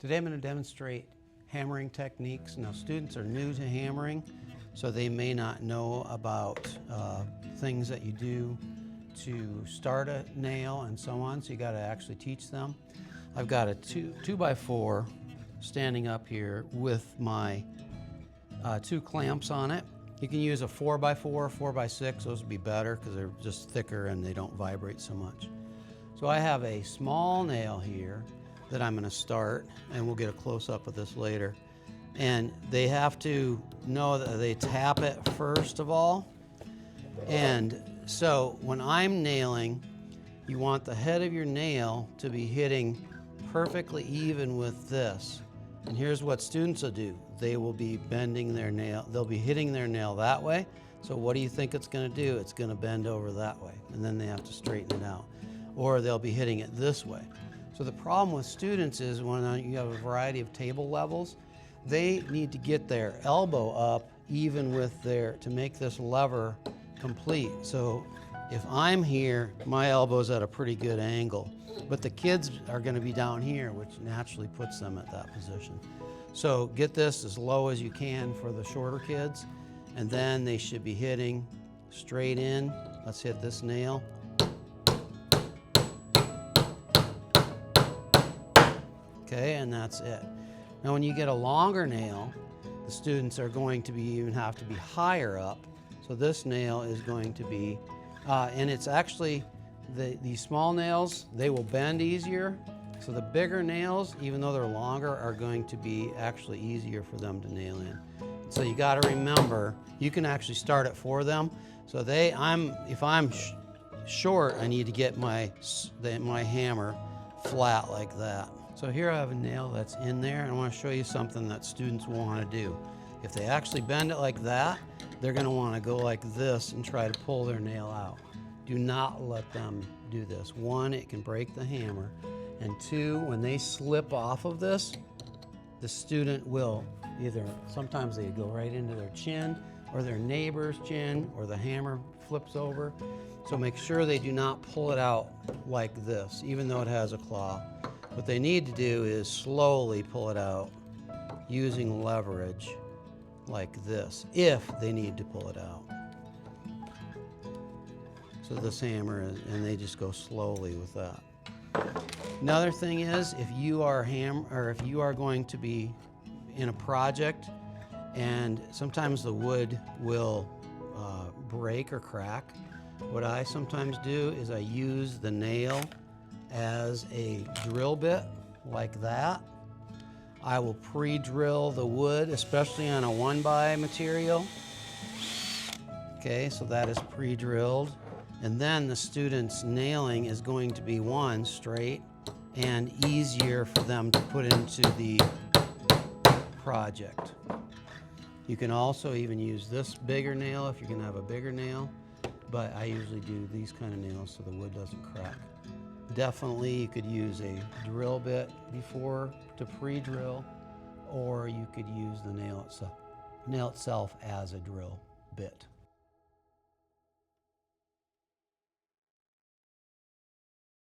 Today I'm going to demonstrate hammering techniques. Now students are new to hammering, so they may not know about things that you do to start a nail and so on, so you got to actually teach them. I've got a 2x4 standing up here with my 2 clamps on it. You can use a 4x4, 4x6, those would be better because they're just thicker and they don't vibrate so much. So I have a small nail here that I'm going to start, and we'll get a close-up of this later. And they have to know that they tap it first of all. And so when I'm nailing, you want the head of your nail to be hitting perfectly even with this. And here's what students will do. They will be bending their nail. They'll be hitting their nail that way. So what do you think it's going to do? It's going to bend over that way. And then they have to straighten it out. Or they'll be hitting it this way. So the problem with students is when you have a variety of table levels, they need to get their elbow up even with to make this lever complete. So if I'm here, my elbow's at a pretty good angle, but the kids are going to be down here, which naturally puts them at that position. So get this as low as you can for the shorter kids, and then they should be hitting straight in. Let's hit this nail. Okay, and that's it. Now when you get a longer nail, the students are going to even have to be higher up. So this nail is going to be, and it's actually, these small nails, they will bend easier. So the bigger nails, even though they're longer, are going to be actually easier for them to nail in. So you got to remember, you can actually start it for them. So if I'm short, I need to get my hammer flat like that. So here I have a nail that's in there, and I want to show you something that students will want to do. If they actually bend it like that, they're going to want to go like this and try to pull their nail out. Do not let them do this. 1, it can break the hammer, and 2, when they slip off of this, the student will sometimes they go right into their chin or their neighbor's chin, or the hammer flips over. So make sure they do not pull it out like this, even though it has a claw. What they need to do is slowly pull it out using leverage like this, if they need to pull it out. So this hammer and they just go slowly with that. Another thing is, if you are going to be in a project and sometimes the wood will break or crack, what I sometimes do is I use the nail as a drill bit like that. I will pre-drill the wood, especially on a 1x material. Okay, so that is pre-drilled. And then the student's nailing is going to be straight and easier for them to put into the project. You can also even use this bigger nail if you're going to have a bigger nail, but I usually do these kind of nails so the wood doesn't crack. Definitely you could use a drill bit before to pre-drill, or you could use the nail itself as a drill bit.